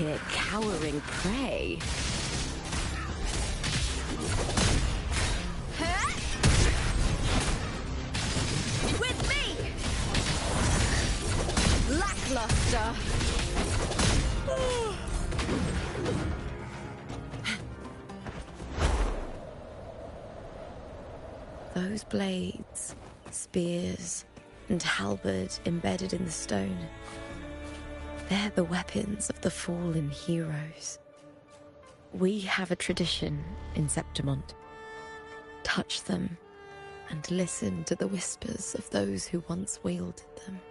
here cowering prey. With me! Lackluster! Those blades, spears, and halberd embedded in the stone. They're the weapons of the fallen heroes. We have a tradition in Septimont. Touch them and listen to the whispers of those who once wielded them.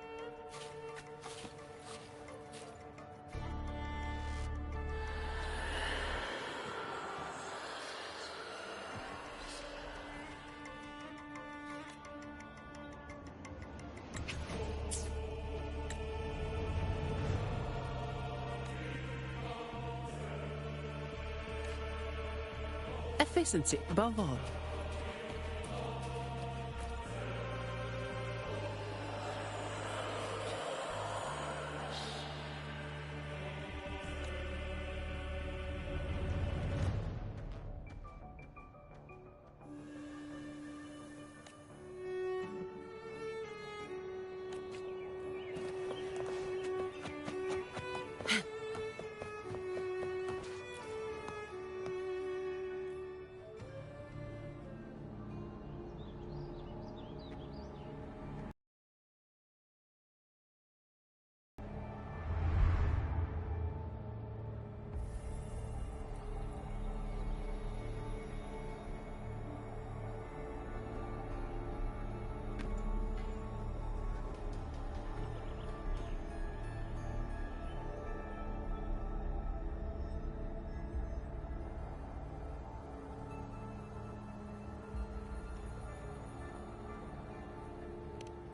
Efficiency above all.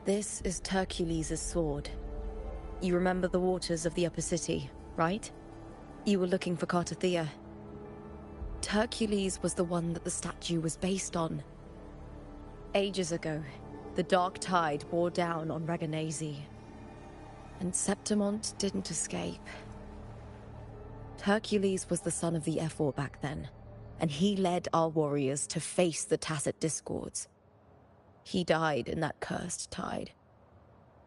This is Hercules' sword. You remember the waters of the upper city, right? You were looking for Cartothea. Hercules was the one that the statue was based on. Ages ago, the dark tide bore down on Raganesi, and Septimont didn't escape. Hercules was the son of the Ephor back then, and he led our warriors to face the Tacit Discords. He died in that cursed tide,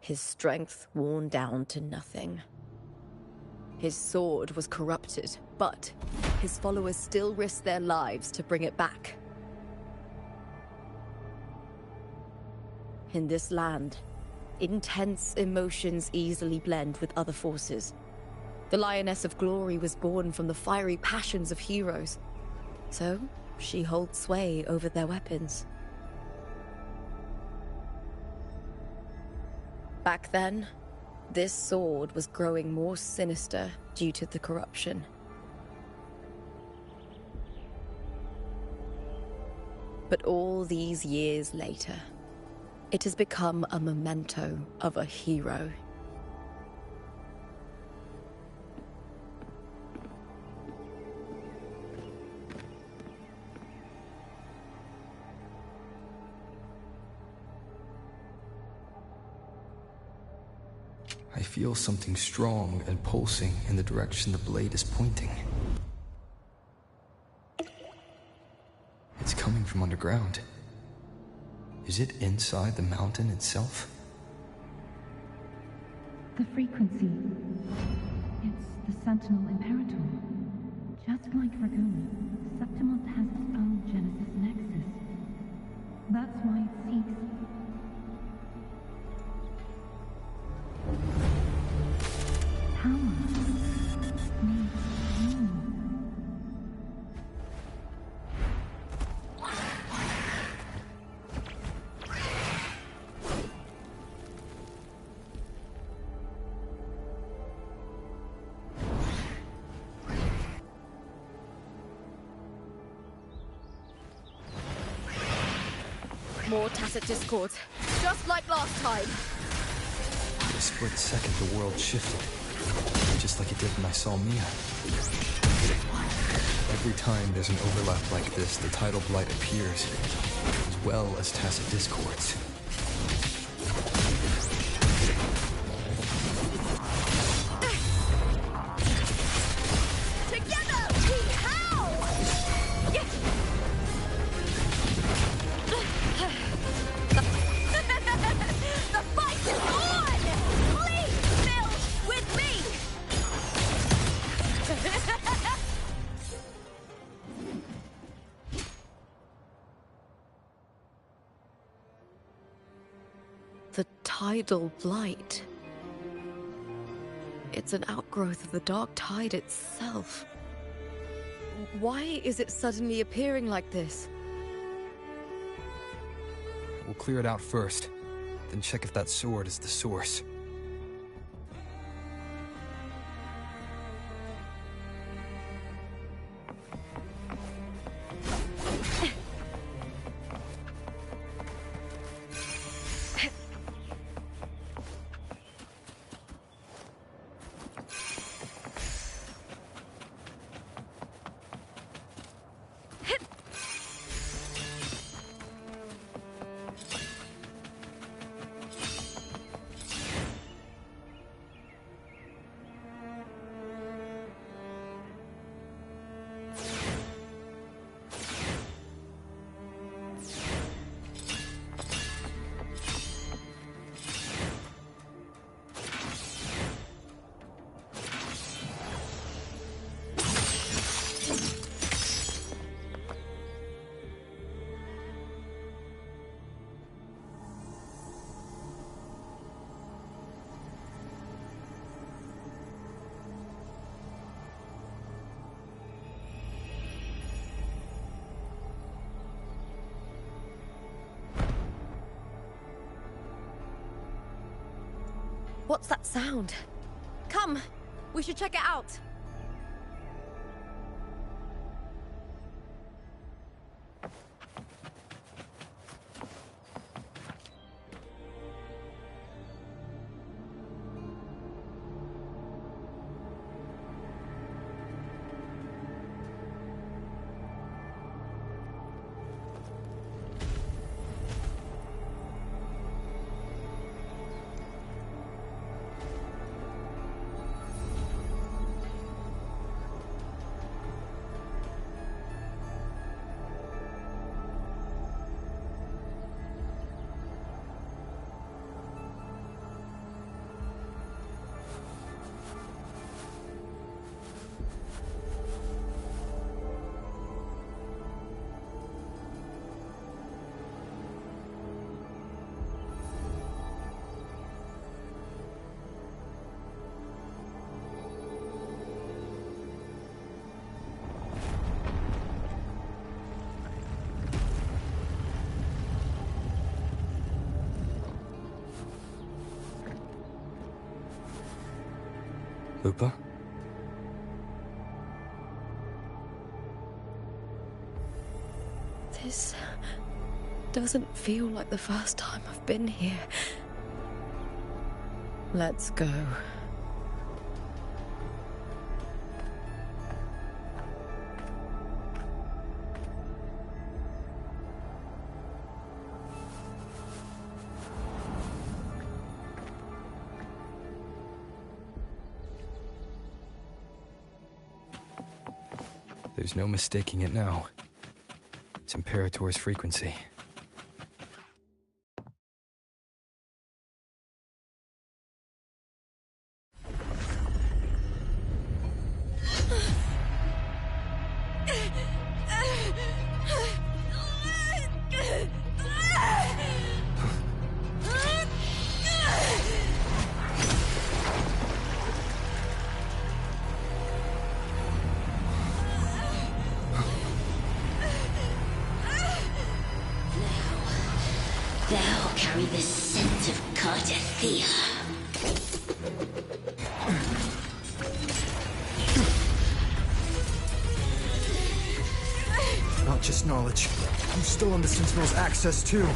his strength worn down to nothing. His sword was corrupted, but his followers still risked their lives to bring it back. In this land, intense emotions easily blend with other forces. The Lioness of Glory was born from the fiery passions of heroes, so she holds sway over their weapons. Back then, this sword was growing more sinister due to the corruption. But all these years later, it has become a memento of a hero. I feel something strong and pulsing in the direction the blade is pointing. It's coming from underground. Is it inside the mountain itself? The frequency. It's the Sentinel Imperator. Just like Dragoon, Septimont has its own Genesis Nexus. That's why it seeks... power. Needs meaning. More Tacit Discords, just like last time. For a split second, the world shifted. Just like it did when I saw Mia. Every time there's an overlap like this, the tidal blight appears, as well as Tacit Discords. tidal blight. It's an outgrowth of the dark tide itself. Why is it suddenly appearing like this? We'll clear it out first, then check if that sword is the source. What's that sound? Come! We should check it out! Lupa? This doesn't feel like the first time I've been here. Let's go. There's no mistaking it now. It's Imperator's frequency. Thou carry the scent of Cardathia. Not just knowledge. I'm still on the Sentinel's access too.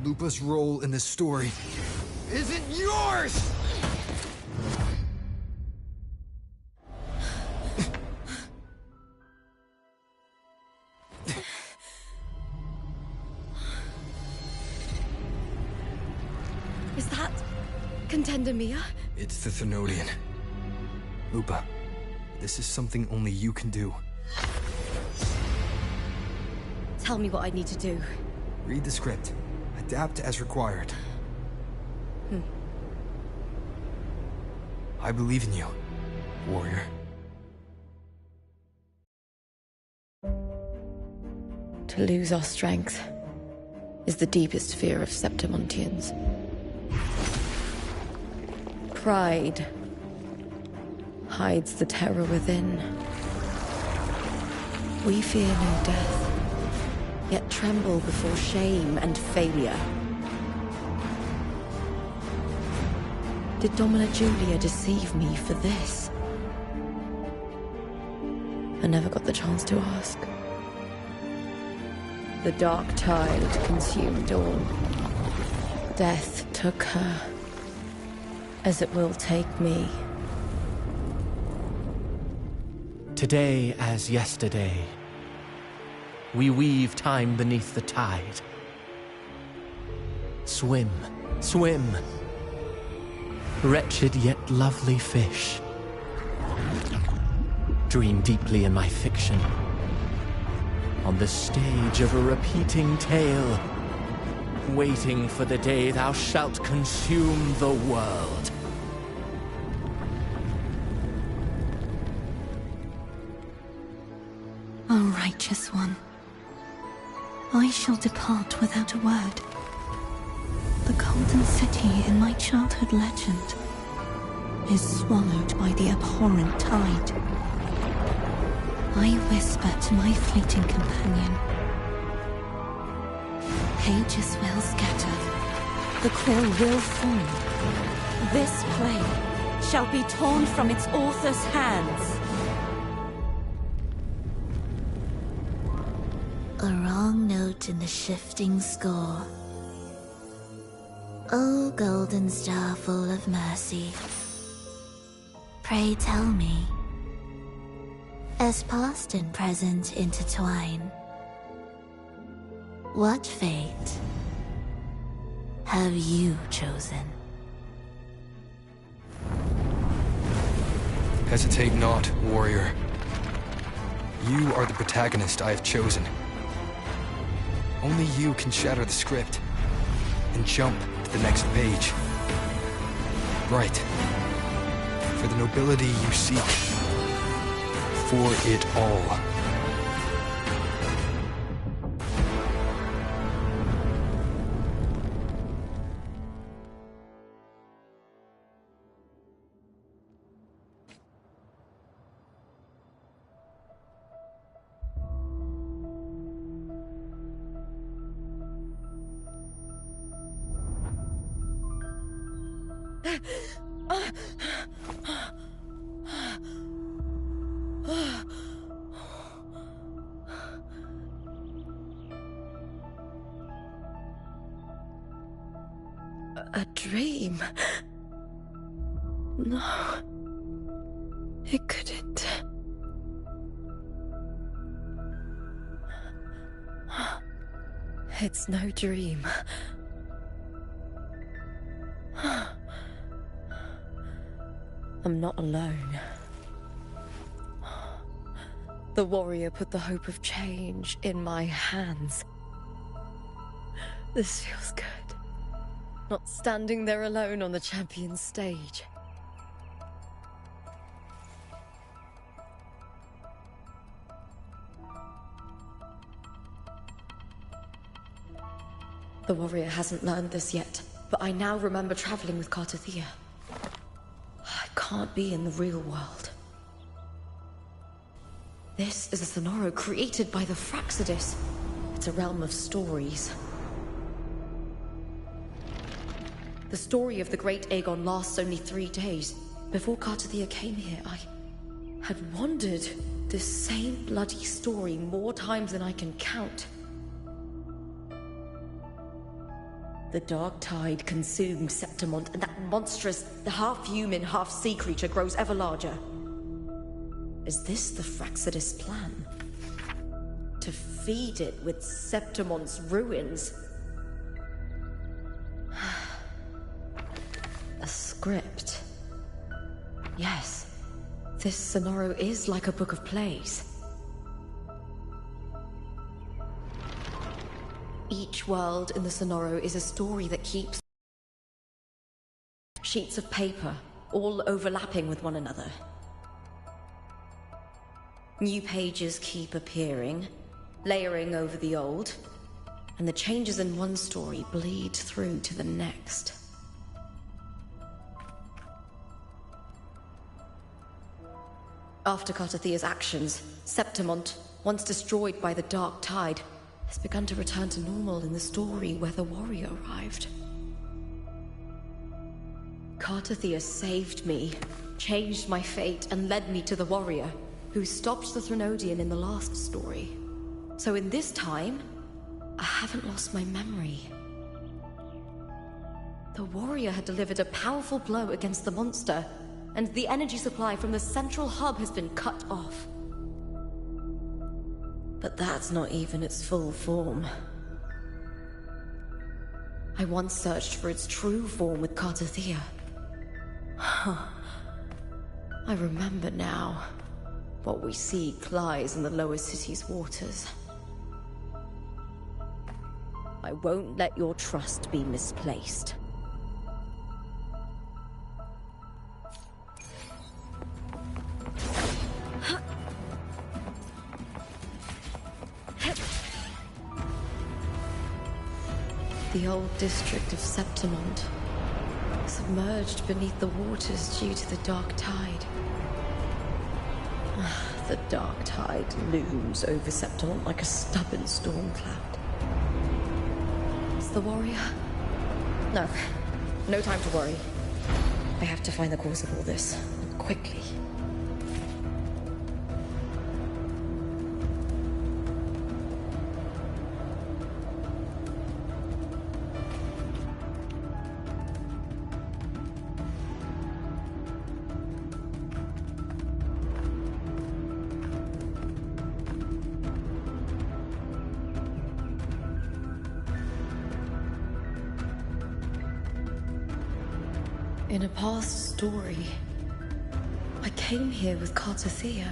Lupa's role in this story isn't yours! Is that Contender Mia? It's the Thenodian. Lupa, this is something only you can do. Tell me what I need to do. Read the script. Adapt as required. I believe in you, warrior. To lose our strength, is the deepest fear of Septimontians. Pride hides the terror within. We fear no death, yet tremble before shame and failure. Did Domina Julia deceive me for this? I never got the chance to ask. The dark tide consumed all. Death took her, as it will take me. Today as yesterday, we weave time beneath the tide. Swim, swim, wretched yet lovely fish. Dream deeply in my fiction, on the stage of a repeating tale, waiting for the day thou shalt consume the world. O righteous one, I shall depart without a word. The golden city in my childhood legend is swallowed by the abhorrent tide. I whisper to my fleeting companion. Pages will scatter. The quill will fall. This play shall be torn from its author's hands. A wrong note in the shifting score. O golden star full of mercy, pray tell me, as past and present intertwine, what fate have you chosen? Hesitate not, warrior. You are the protagonist I have chosen. Only you can shatter the script and jump to the next page. Right. For the nobility you seek. For it all. A dream? No. It couldn't. It's no dream. I'm not alone. The warrior put the hope of change in my hands. This feels good. Not standing there alone on the champion's stage. The warrior hasn't learned this yet, but I now remember traveling with Cartothea. I can't be in the real world. This is a Sonoro created by the Fraxidus. It's a realm of stories. The story of the Great Aegon lasts only 3 days. Before Cartothea came here, I had wandered this same bloody story more times than I can count. The dark tide consumed Septimont, and that monstrous, half-human, half-sea creature grows ever larger. Is this the Fraxidus plan? To feed it with Septimont's ruins? A script. Yes, this Sonoro is like a book of plays. Each world in the Sonoro is a story that keeps sheets of paper, all overlapping with one another. New pages keep appearing, layering over the old. and the changes in one story bleed through to the next. After Cartathea's actions, Septimont, once destroyed by the Dark Tide, has begun to return to normal in the story where the warrior arrived. Cartathea saved me, changed my fate, and led me to the warrior, who stopped the Threnodian in the last story. So in this time, I haven't lost my memory. The warrior had delivered a powerful blow against the monster, and the energy supply from the central hub has been cut off. But that's not even its full form. I once searched for its true form with Cartathea. I remember now. What we seek lies in the lower city's waters. I won't let your trust be misplaced. The old district of Septimont, submerged beneath the waters due to the Dark Tide. The Dark Tide looms over Septimont like a stubborn storm cloud. It's the warrior? No. No time to worry. I have to find the cause of all this, and quickly. In a past story, I came here with Cartathea.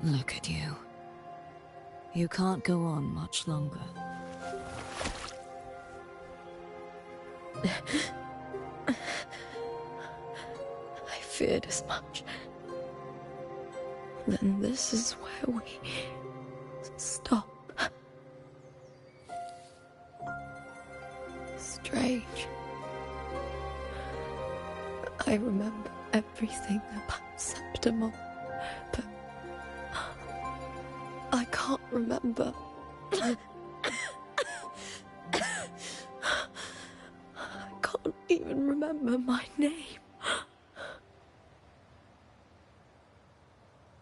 Look at you. You can't go on much longer. I feared as much. Then this is where we stop. Strange. I remember everything about Septimont, but I can't remember. I can't even remember my name.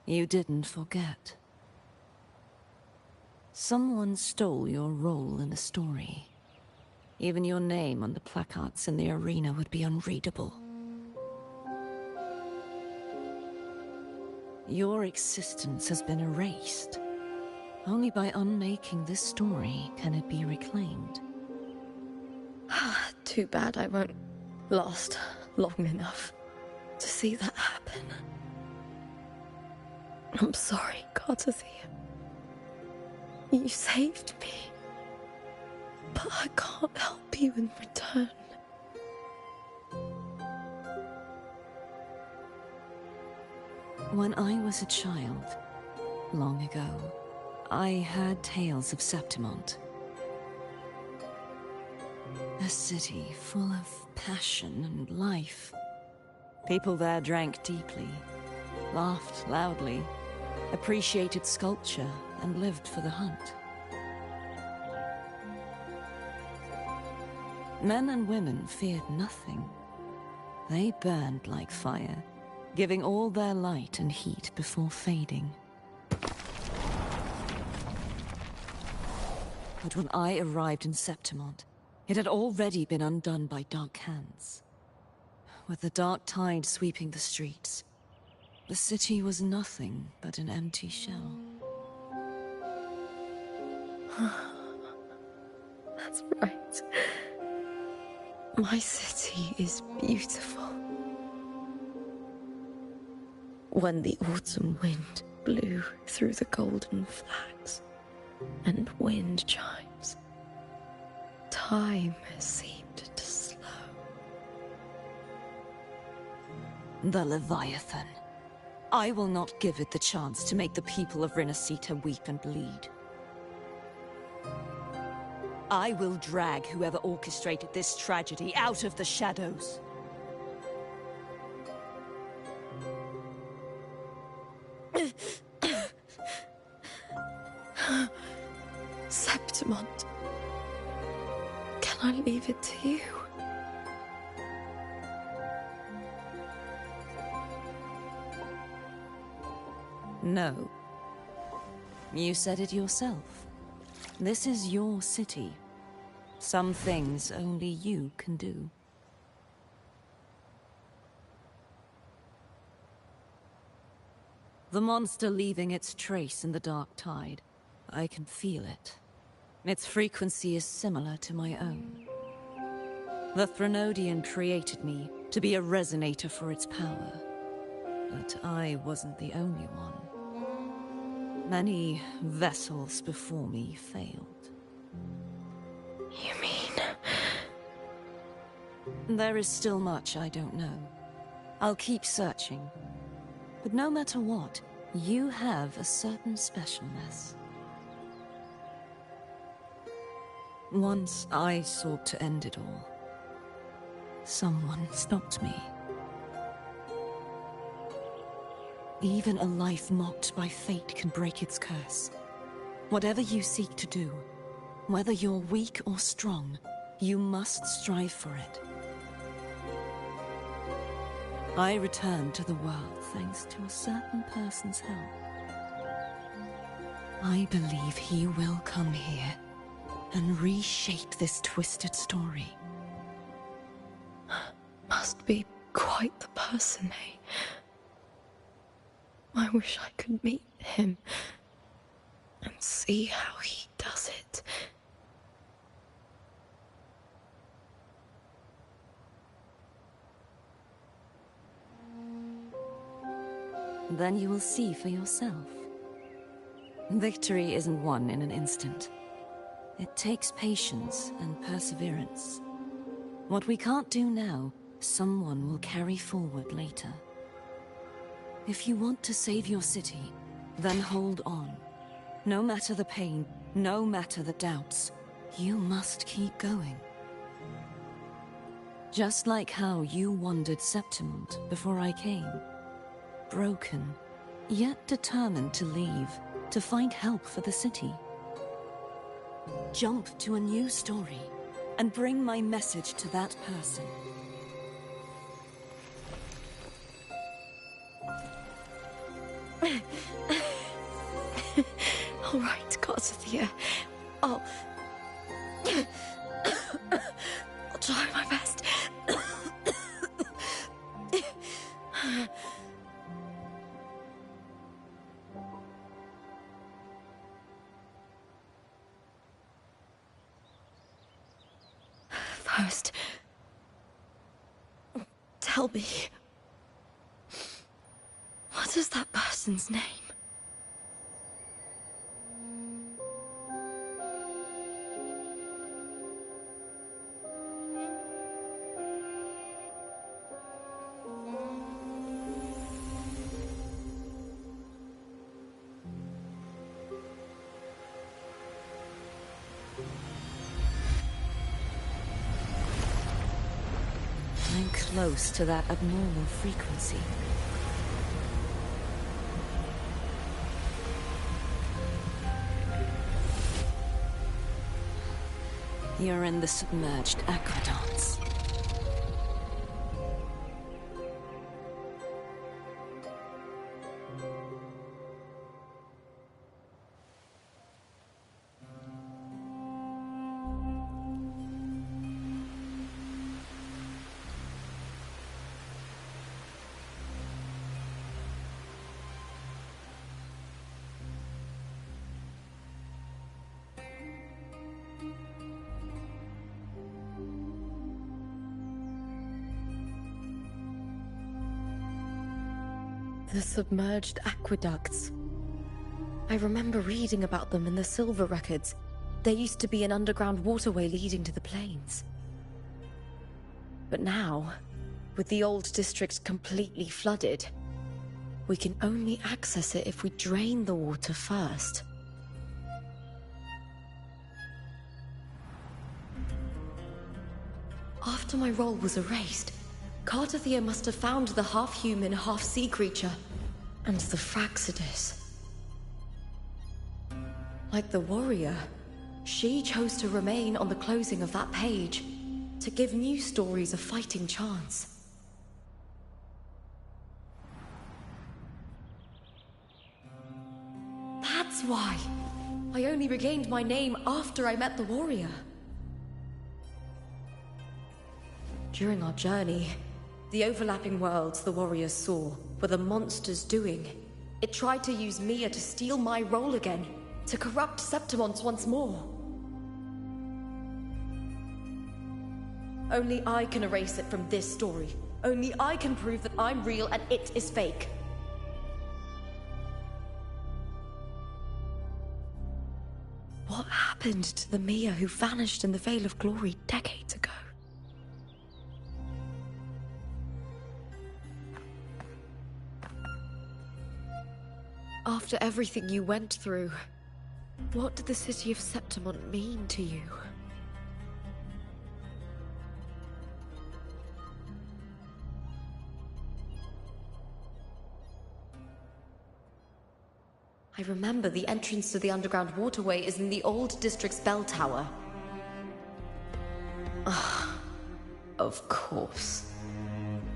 You didn't forget. Someone stole your role in the story. Even your name on the placards in the arena would be unreadable. Your existence has been erased. Only by unmaking this story can it be reclaimed. Too bad I won't last long enough to see that happen. I'm sorry, Cartathea. You saved me. But I can't help you in return. When I was a child, long ago, I had tales of Septimont. A city full of passion and life. People there drank deeply, laughed loudly, appreciated sculpture, and lived for the hunt. Men and women feared nothing. They burned like fire, giving all their light and heat before fading. But when I arrived in Septimont, it had already been undone by dark hands. With the dark tide sweeping the streets, the city was nothing but an empty shell. That's right. My city is beautiful. When the autumn wind blew through the golden flags and wind chimes, time seemed to slow. The Leviathan. I will not give it the chance to make the people of Rinascita weep and bleed. I will drag whoever orchestrated this tragedy out of the shadows. Septimont. Can I leave it to you? No. You said it yourself. This is your city. Some things only you can do. The monster leaving its trace in the dark tide. I can feel it. Its frequency is similar to my own. The Threnodian created me to be a resonator for its power. But I wasn't the only one. Many vessels before me failed. You mean... There is still much I don't know. I'll keep searching. But no matter what, you have a certain specialness. Once I sought to end it all. Someone stopped me. Even a life mocked by fate can break its curse. Whatever you seek to do, whether you're weak or strong, you must strive for it. I returned to the world thanks to a certain person's help. I believe he will come here and reshape this twisted story. Must be quite the person, eh? I wish I could meet him and see how he does it. Then you will see for yourself. Victory isn't won in an instant. It takes patience and perseverance. What we can't do now, someone will carry forward later. If you want to save your city, then hold on. No matter the pain, no matter the doubts, you must keep going. Just like how you wandered Septimont before I came. Broken, yet determined to leave, to find help for the city. Jump to a new story, and bring my message to that person. All right, gods of the air. I'll try my best. First, tell me, what is that person's name? I'm close to that abnormal frequency. You're in the submerged aqueducts. The submerged aqueducts. I remember reading about them in the Silver records. There used to be an underground waterway leading to the plains. But now, with the old district completely flooded, we can only access it if we drain the water first. After my role was erased, Cartathea must have found the half-human, half-sea creature, and the Fraxidus. Like the warrior, she chose to remain on the closing of that page, to give new stories a fighting chance. That's why I only regained my name after I met the warrior. During our journey, the overlapping worlds the warriors saw were the monsters doing. It tried to use Mia to steal my role again, to corrupt Septimons once more. Only I can erase it from this story. Only I can prove that I'm real and it is fake. What happened to the Mia who vanished in the Veil of Glory decades ago? After everything you went through, what did the city of Septimon mean to you? I remember the entrance to the underground waterway is in the old district's bell tower. Ah, of course.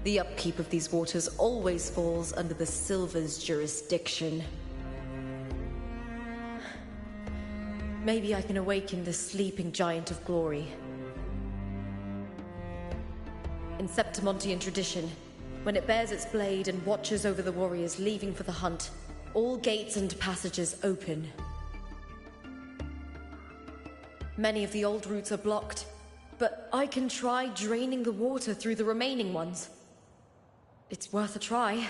The upkeep of these waters always falls under the Silver's jurisdiction. Maybe I can awaken the sleeping giant of glory. In Septimontian tradition, when it bears its blade and watches over the warriors leaving for the hunt, all gates and passages open. Many of the old routes are blocked, but I can try draining the water through the remaining ones. It's worth a try.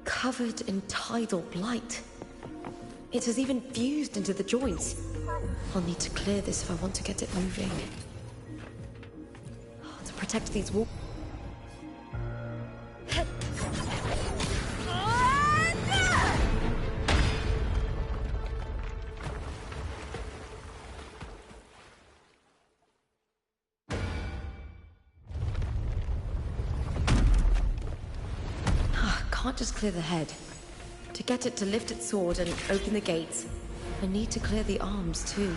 Covered in tidal blight. It has even fused into the joints. I'll need to clear this if I want to get it moving. To protect these walls. Can't just clear the head. To get it to lift its sword and open the gates, I need to clear the arms too.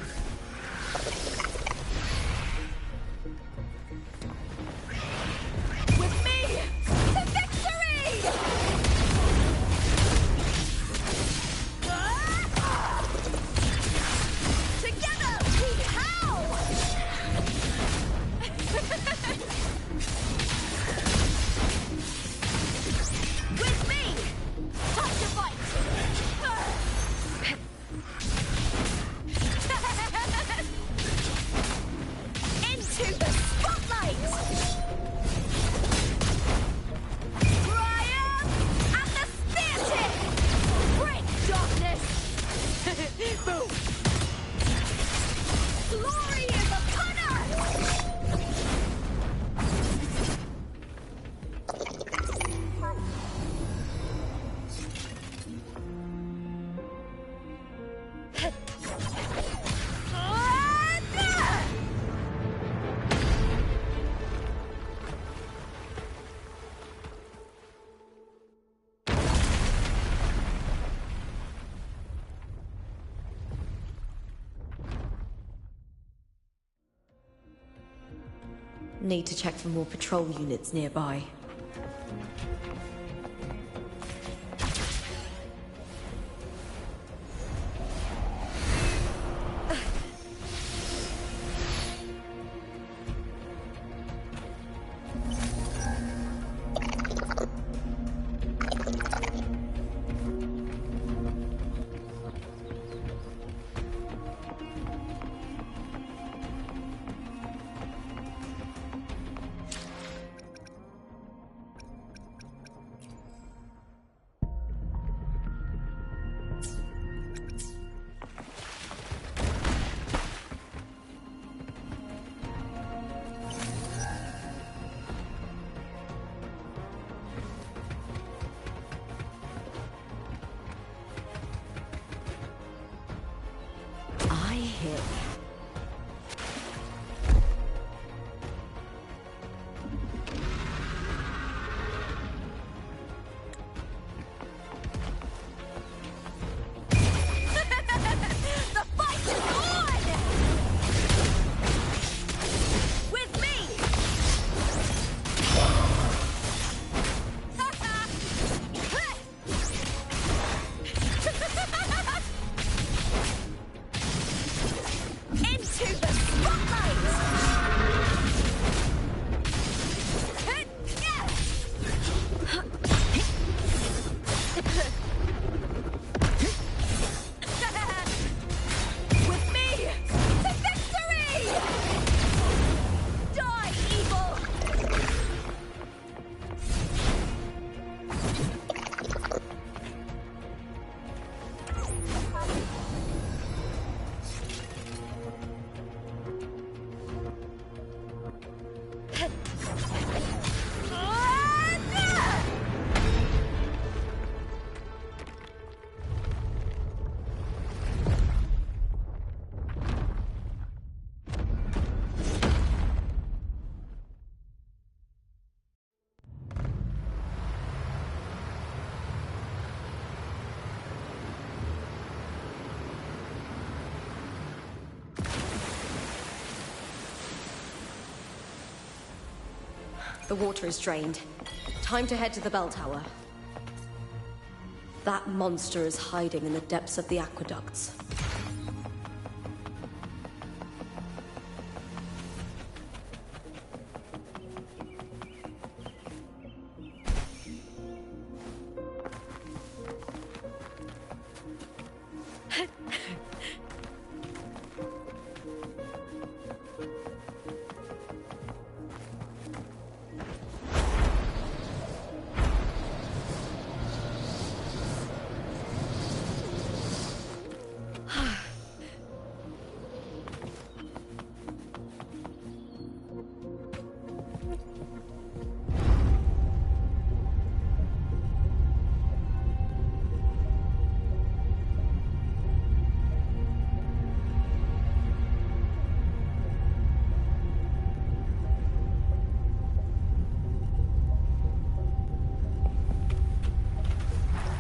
With me to victory! Together we howl! With me! Time to fight! Need to check for more patrol units nearby. I hear you. The fight is on! With me! Into the spotlight! With me to victory! Die, evil! The water is drained. Time to head to the bell tower. That monster is hiding in the depths of the aqueducts.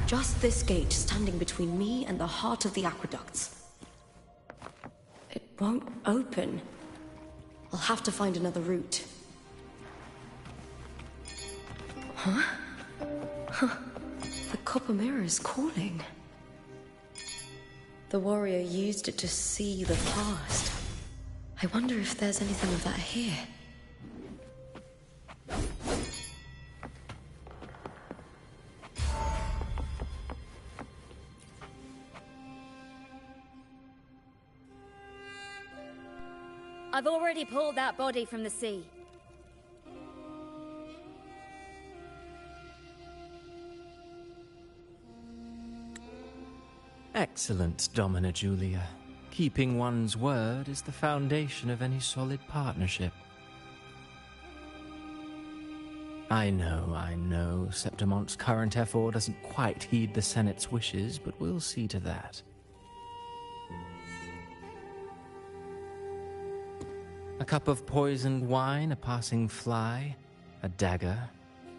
Just this gate standing between me and the heart of the aqueducts. It won't open. I'll have to find another route. Huh? The copper mirror is calling. The warrior used it to see the past. I wonder if there's anything of that here. I've already pulled that body from the sea. Excellent, Domina Julia. Keeping one's word is the foundation of any solid partnership. I know, Septimonte's current effort doesn't quite heed the Senate's wishes, but we'll see to that. A cup of poisoned wine, a passing fly, a dagger.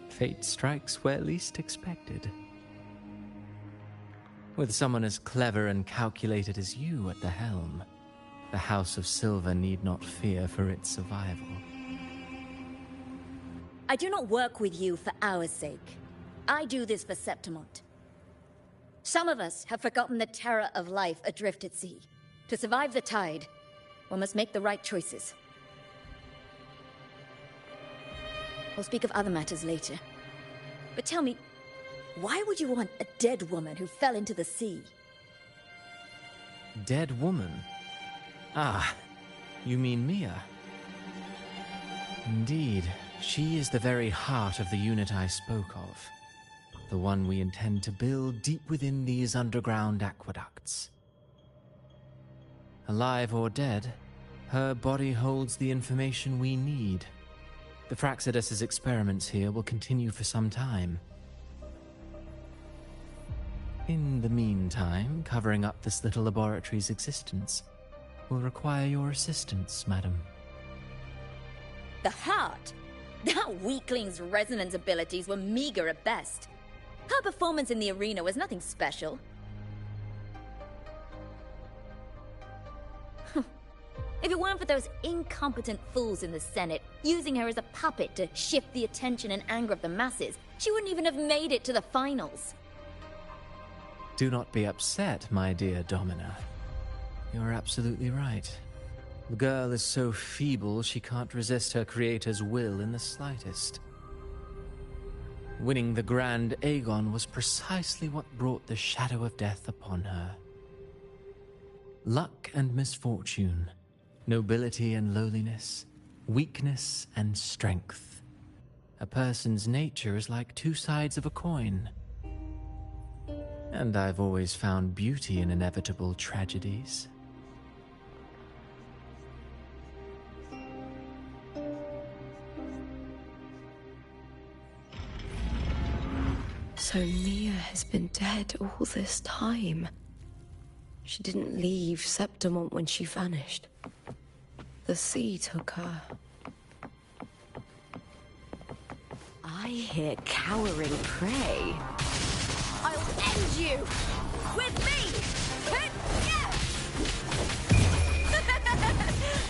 Fate strikes where least expected. With someone as clever and calculated as you at the helm, the House of Silver need not fear for its survival. I do not work with you for our sake. I do this for Septimont. Some of us have forgotten the terror of life adrift at sea. To survive the tide, one must make the right choices. We'll speak of other matters later. But tell me, why would you want a dead woman who fell into the sea? Dead woman? Ah, you mean Mia? Indeed, she is the very heart of the unit I spoke of. The one we intend to build deep within these underground aqueducts. Alive or dead, her body holds the information we need. The Fraxidus's experiments here will continue for some time. In the meantime, covering up this little laboratory's existence will require your assistance, madam. The heart? That weakling's resonance abilities were meager at best. Her performance in the arena was nothing special. If it weren't for those incompetent fools in the Senate using her as a puppet to shift the attention and anger of the masses, she wouldn't even have made it to the finals. Do not be upset, my dear Domina. You're absolutely right. The girl is so feeble she can't resist her creator's will in the slightest. Winning the Grand Aegon was precisely what brought the shadow of death upon her. Luck and misfortune, nobility and lowliness, weakness and strength. A person's nature is like two sides of a coin. And I've always found beauty in inevitable tragedies. So Mia has been dead all this time. She didn't leave Septimont when she vanished. The sea took her. I hear cowering prey. I'll end you! With me!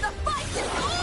The fight is on!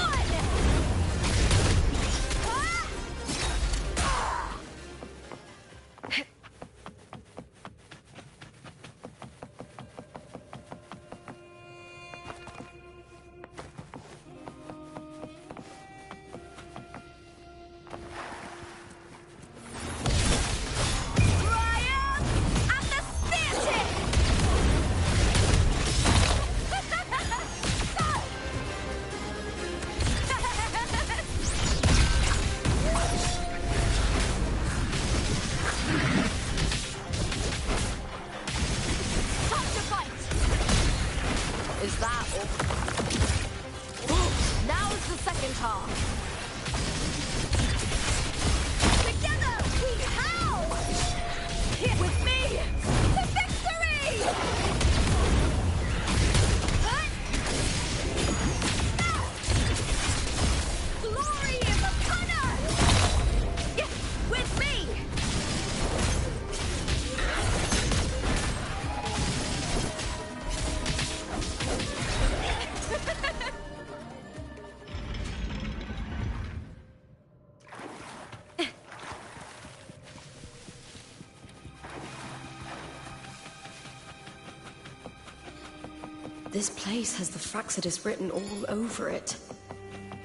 This place has the Fraxidus written all over it.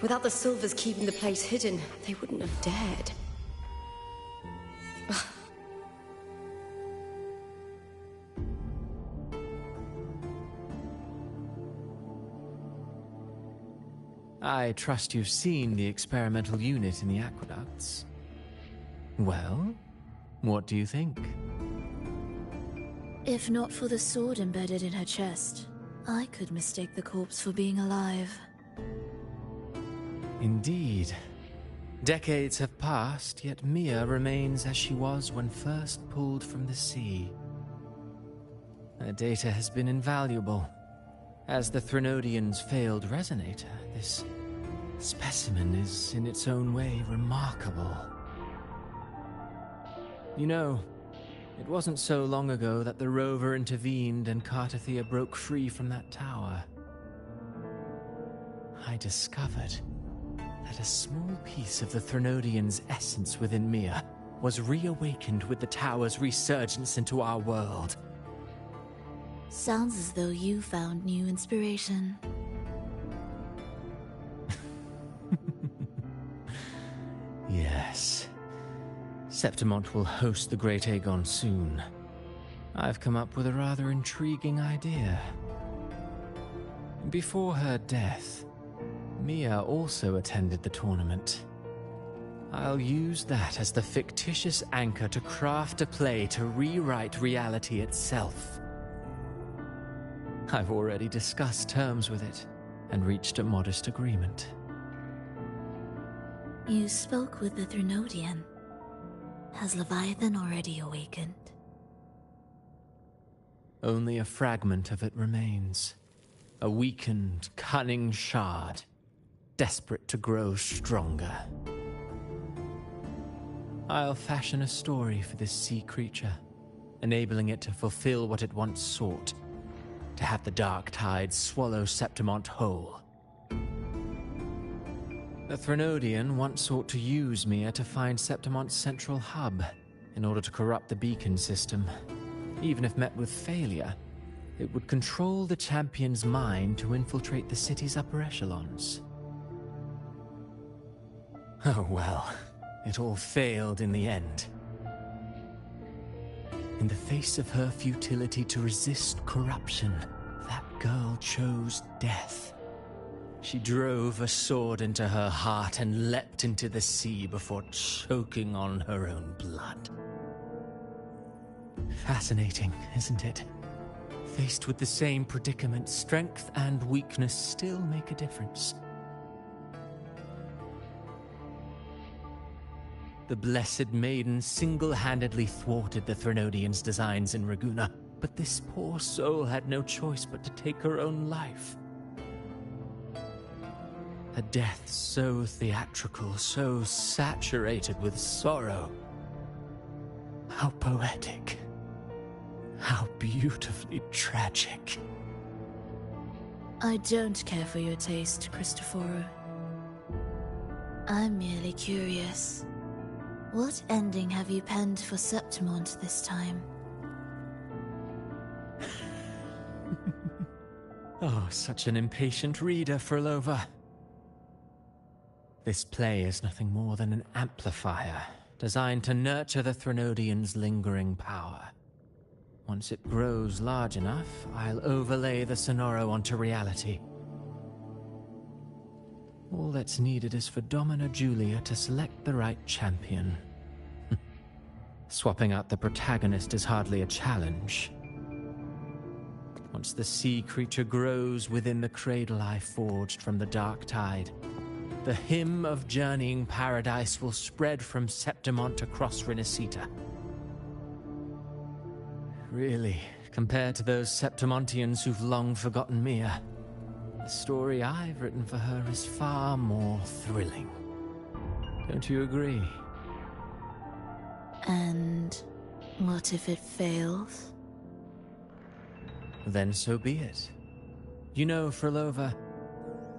Without the Silvers keeping the place hidden, they wouldn't have dared. I trust you've seen the experimental unit in the aqueducts. Well, what do you think? If not for the sword embedded in her chest, I could mistake the corpse for being alive. Indeed. Decades have passed, yet Mia remains as she was when first pulled from the sea. Her data has been invaluable. As the Threnodian's failed resonator, this specimen is in its own way remarkable. You know, it wasn't so long ago that the rover intervened and Cartathea broke free from that tower. I discovered that a small piece of the Threnodian's essence within Mia was reawakened with the tower's resurgence into our world. Sounds as though you found new inspiration. Yes. Septimont will host the Great Aegon soon. I've come up with a rather intriguing idea. Before her death, Mia also attended the tournament. I'll use that as the fictitious anchor to craft a play to rewrite reality itself. I've already discussed terms with it and reached a modest agreement. You spoke with the Threnodian. Has Leviathan already awakened? Only a fragment of it remains. A weakened, cunning shard, desperate to grow stronger. I'll fashion a story for this sea creature, enabling it to fulfill what it once sought, to have the dark tide swallow Septimont whole. The Threnodian once sought to use Mia to find Septimont's central hub in order to corrupt the beacon system. Even if met with failure, it would control the champion's mind to infiltrate the city's upper echelons. Oh well, it all failed in the end. In the face of her futility to resist corruption, that girl chose death. She drove a sword into her heart and leapt into the sea before choking on her own blood. Fascinating, isn't it? Faced with the same predicament, strength and weakness still make a difference. The Blessed Maiden single-handedly thwarted the Threnodian's designs in Raguna, but this poor soul had no choice but to take her own life. A death so theatrical, so saturated with sorrow. How poetic. How beautifully tragic. I don't care for your taste, Cristoforo. I'm merely curious. What ending have you penned for Septimont this time? Oh, such an impatient reader, Frolova. This play is nothing more than an amplifier, designed to nurture the Threnodian's lingering power. Once it grows large enough, I'll overlay the Sonoro onto reality. All that's needed is for Domina Julia to select the right champion. Swapping out the protagonist is hardly a challenge. Once the sea creature grows within the cradle I forged from the dark tide, the hymn of journeying paradise will spread from Septimont across Renacita. Really, compared to those Septimontians who've long forgotten Mia, the story I've written for her is far more thrilling. Don't you agree? And what if it fails? Then so be it. You know, Frolova,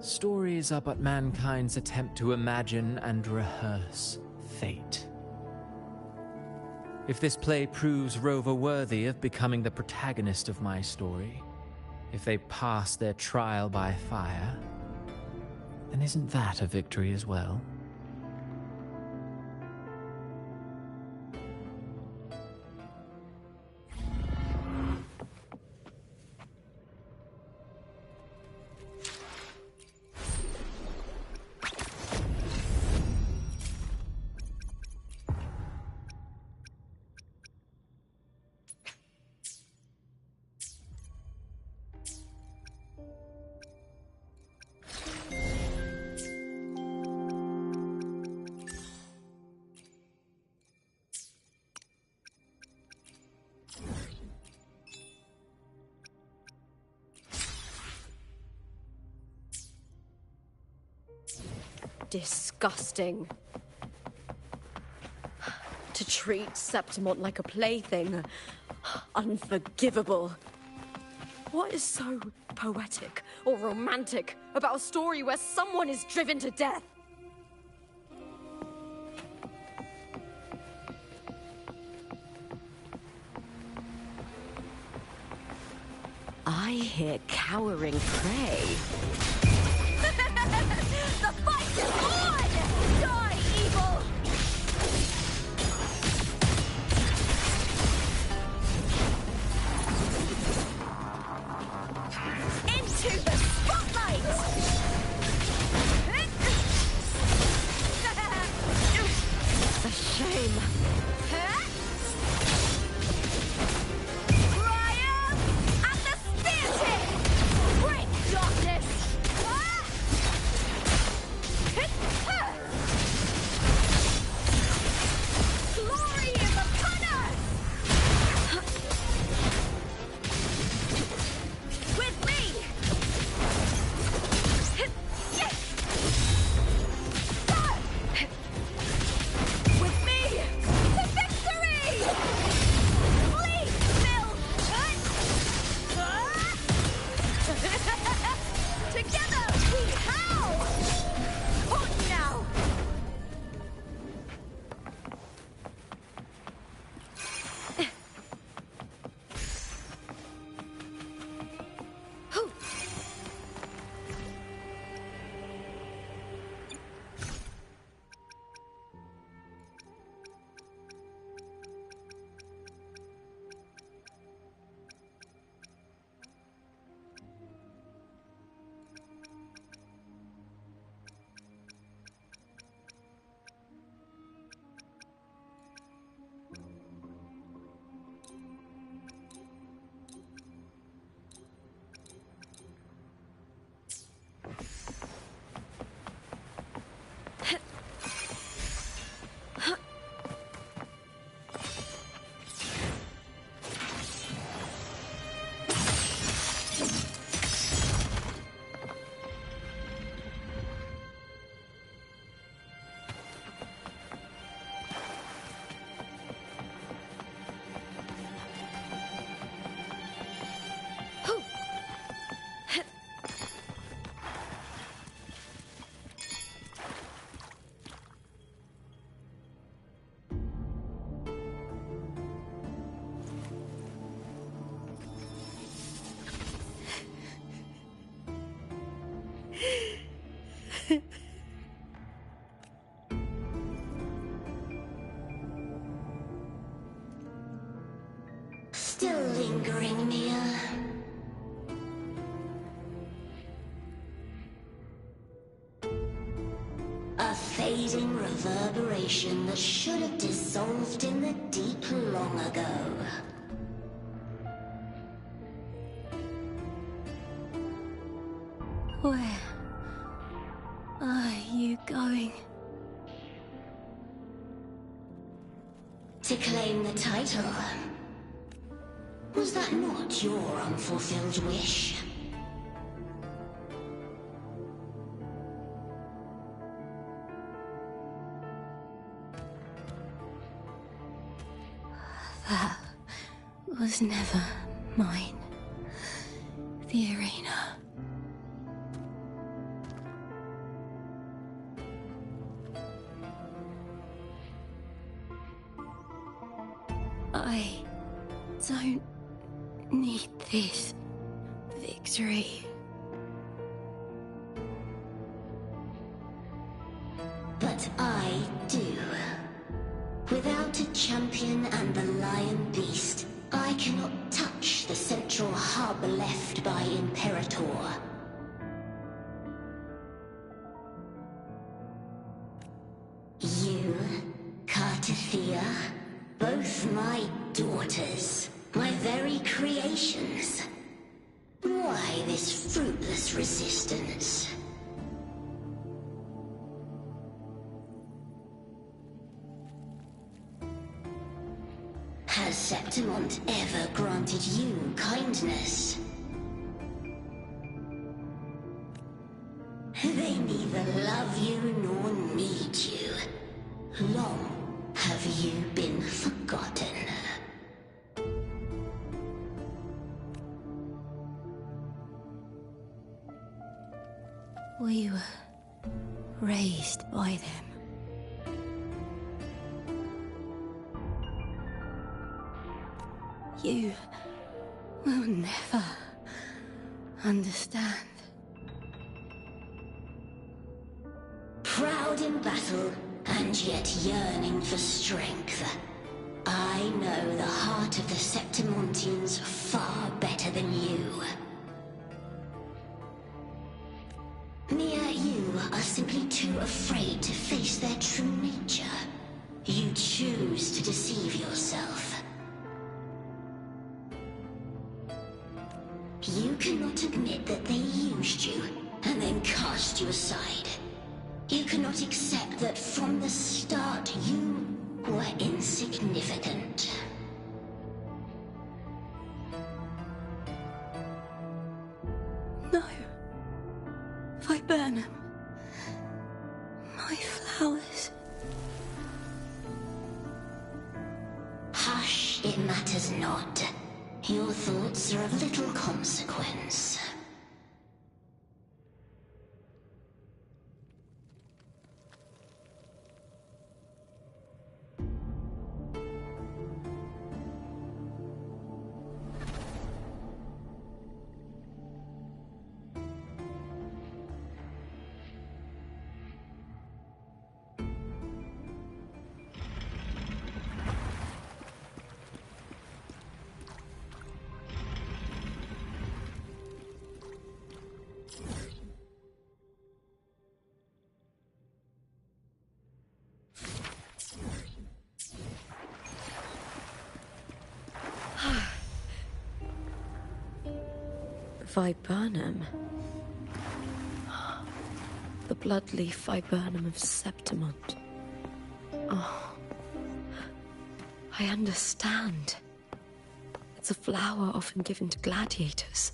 stories are but mankind's attempt to imagine and rehearse fate. If this play proves Rover worthy of becoming the protagonist of my story, if they pass their trial by fire, then isn't that a victory as well? Disgusting. To treat Septimont like a plaything. Unforgivable. What is so poetic or romantic about a story where someone is driven to death? I hear cowering prey. The fight is on! Die, evil! Into the spotlight! A shame. Triumph at the spear tip! Break darkness! Glory is upon us! With me! With me! To victory! Please, Bill! Together we howl! On now! Still lingering, Mia. A fading reverberation that should have dissolved in the deep long ago. Where are you going? To claim the title. Was that not your unfulfilled wish? That was never mine. The arena. I don't need this victory. But I do. Without a champion and the lion beast, I cannot touch the central hub left by Imperator. You, Cartathea, both my daughters, my very creations. Why this fruitless resistance? Has Septimont ever granted you kindness? They neither love you nor need you. Long have you been forgotten. We were raised by them. You will never understand. Proud in battle, and yet yearning for strength. I know the heart of the Septimontians far better than you. Mia, you are simply too afraid to face their true nature. You choose to deceive yourself. You cannot admit that they used you, and then cast you aside. You cannot accept that from the start you were insignificant. No. Viburnum. My flowers. Hush, it matters not. Your thoughts are of little consequence. Viburnum. The bloodleaf viburnum of Septimont. Oh. I understand. It's a flower often given to gladiators.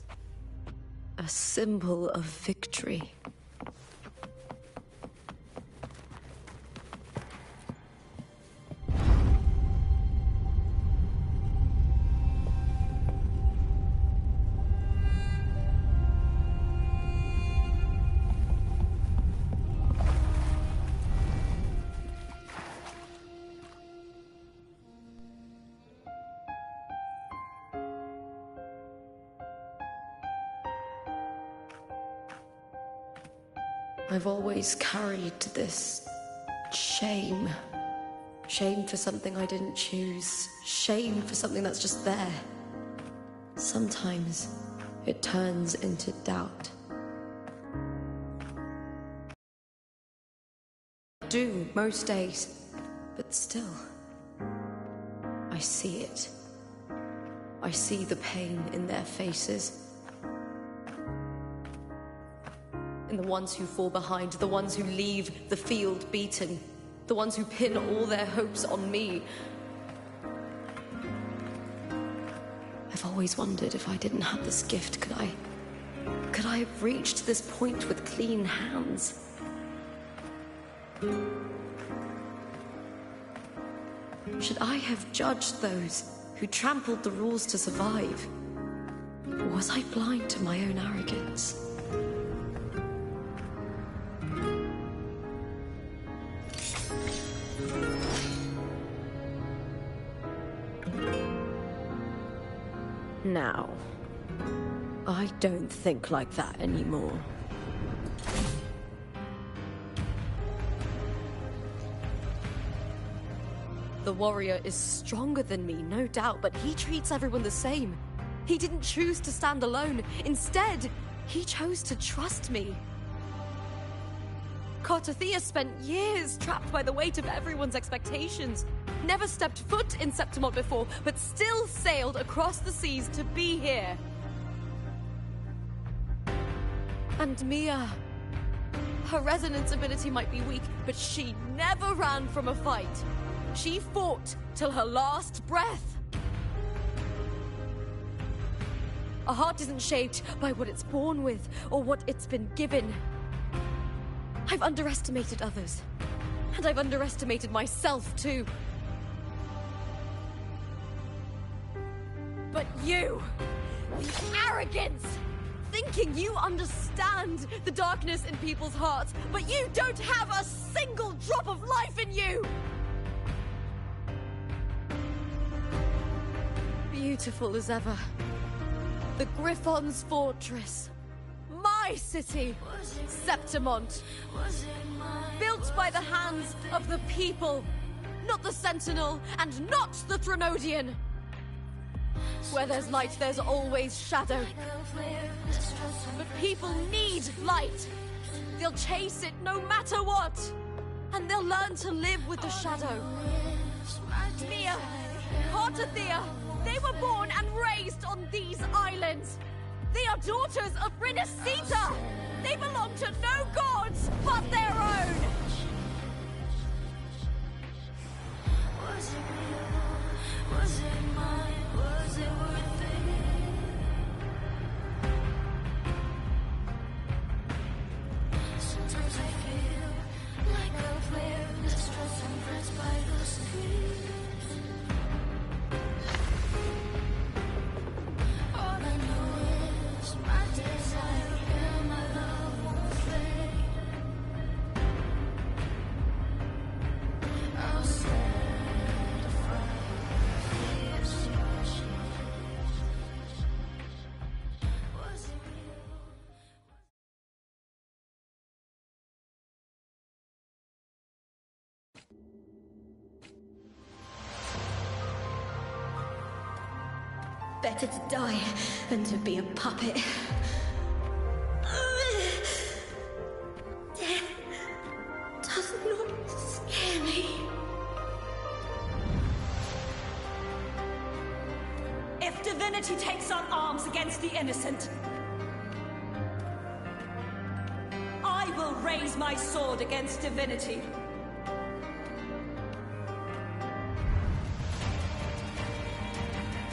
A symbol of victory. I've always carried this shame. Shame for something I didn't choose. Shame for something that's just there. Sometimes it turns into doubt. I do most days, but still, I see it. I see the pain in their faces. In the ones who fall behind, the ones who leave the field beaten, the ones who pin all their hopes on me. I've always wondered if I didn't have this gift, could I have reached this point with clean hands? Should I have judged those who trampled the rules to survive? Or was I blind to my own arrogance? Now, I don't think like that anymore. The warrior is stronger than me, no doubt, but he treats everyone the same. He didn't choose to stand alone. Instead, he chose to trust me. Cartothea spent years trapped by the weight of everyone's expectations. Never stepped foot in Septimont before, but still sailed across the seas to be here. And Mia, her resonance ability might be weak, but she never ran from a fight. She fought till her last breath. A heart isn't shaped by what it's born with or what it's been given. I've underestimated others, and I've underestimated myself too. But you, the arrogance, thinking you understand the darkness in people's hearts, but you don't have a single drop of life in you! Beautiful as ever. The Griffon's fortress, my city, Septimont. Built by the hands of the people, not the Sentinel and not the Threnodian. Where there's light, there's always shadow. But people need light. They'll chase it no matter what. And they'll learn to live with the shadow. Mia, Cartathea, they were born and raised on these islands. They are daughters of Renacita. They belong to no gods but their own. Was it real? Was it mine? Was it worth it? Sometimes I feel like a player distressed and pressed by the streets. All I know is my desire and my love won't fade. I'll set a fire for your soul. Was it real? Better to die than to be a puppet. Death does not scare me. If divinity takes up arms against the innocent, I will raise my sword against divinity.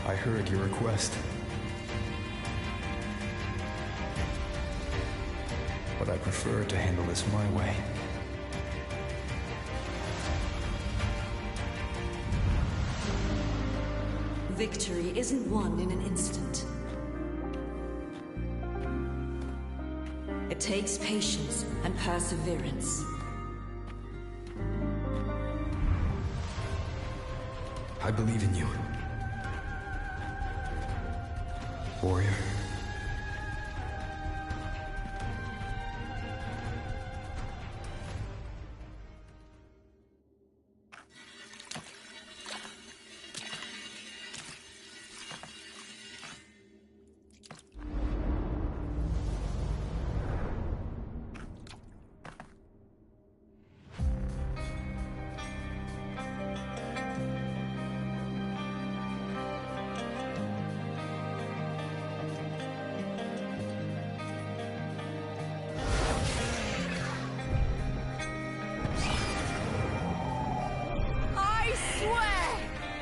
I heard your request. But I prefer to handle this my way. Victory isn't won in an instant. It takes patience and perseverance. I believe in you. Warrior.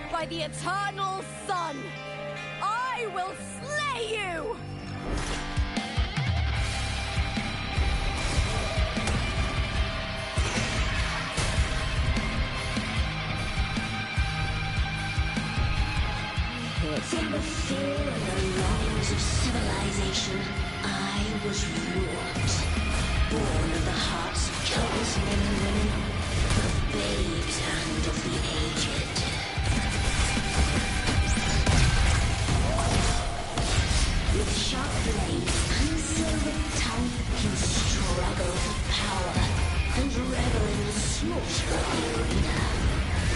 By the eternal sun, I will slay you! From the fear and the longings of civilization, I was wrought. Born of the hearts of countless men and women, of babes and of the aged. With sharp blades and silver tongue, you struggle for power and revel in the slaughter of the arena.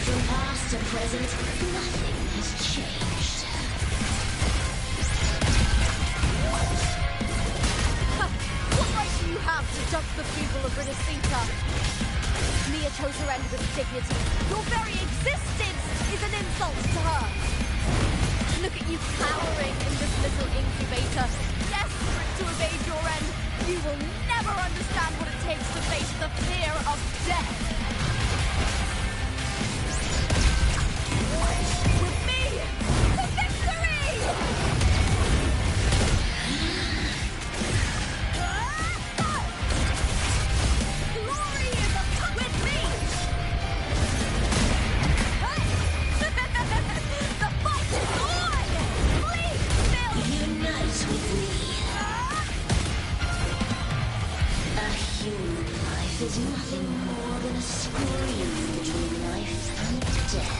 From past to present, nothing has changed. What right do you have to judge the people of Renacita? Mia chose her end with dignity. Your very existence is an insult to her. Look at you cowering in this little incubator, desperate to evade your end. You will never understand what it takes to face the fear of death. With me, to victory! Glory is with me! The fight is on! Please, Bill! Unite with me. A human life is nothing more than a scream between life and death.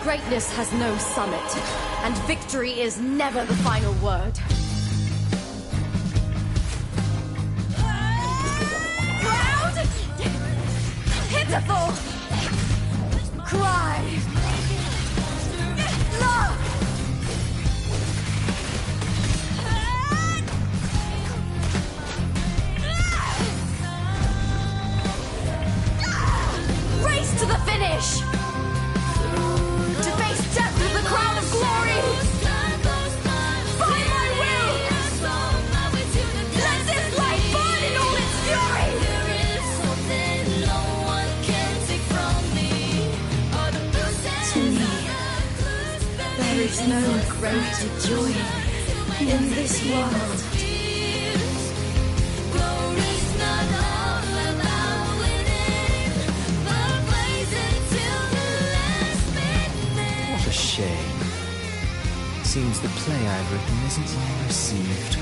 Greatness has no summit, and victory is never the final word. Proud! Pitiful! Cry! Love! Race to the finish! To face death with the crown of glory! By my will! Let this light burn in all its fury! To me, there is no greater joy in this world. What a shame. Seems the play I've written isn't well received.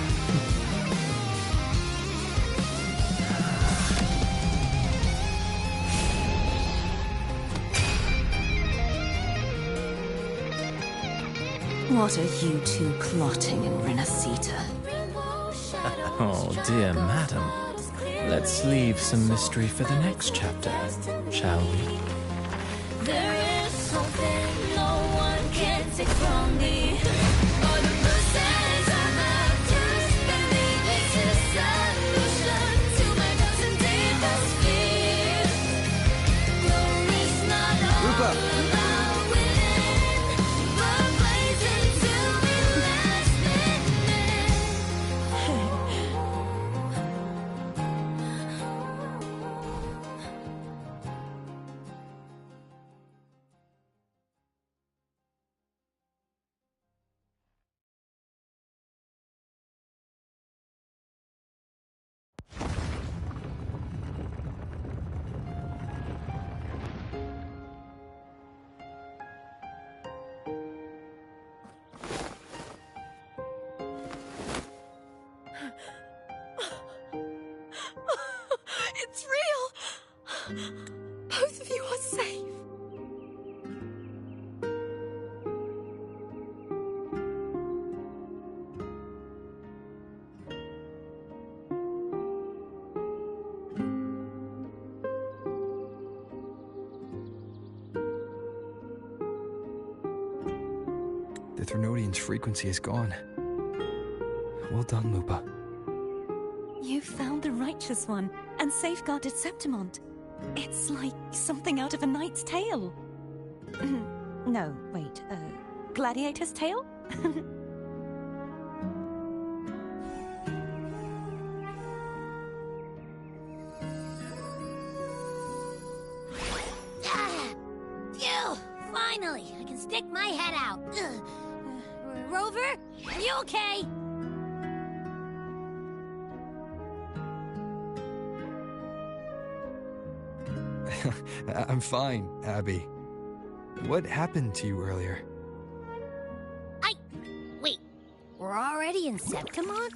What are you two plotting in Renacita? Oh, dear madam. Let's leave some mystery for the next chapter, shall we? There is something no one can take from me. All the verses I have just believe this is solution to my dozen deepest fears. Glory's not all about winning, but blazing till we last minute. It's real! Both of you are safe. The Threnodian's frequency is gone. Well done, Lupa. You found the righteous one and safeguarded Septimont. It's like something out of a knight's tale. No, wait, gladiator's tale? Phew! Finally, I can stick my head out. Rover, are you okay? I'm fine, Abby. What happened to you earlier? Wait, we're already in Septimont?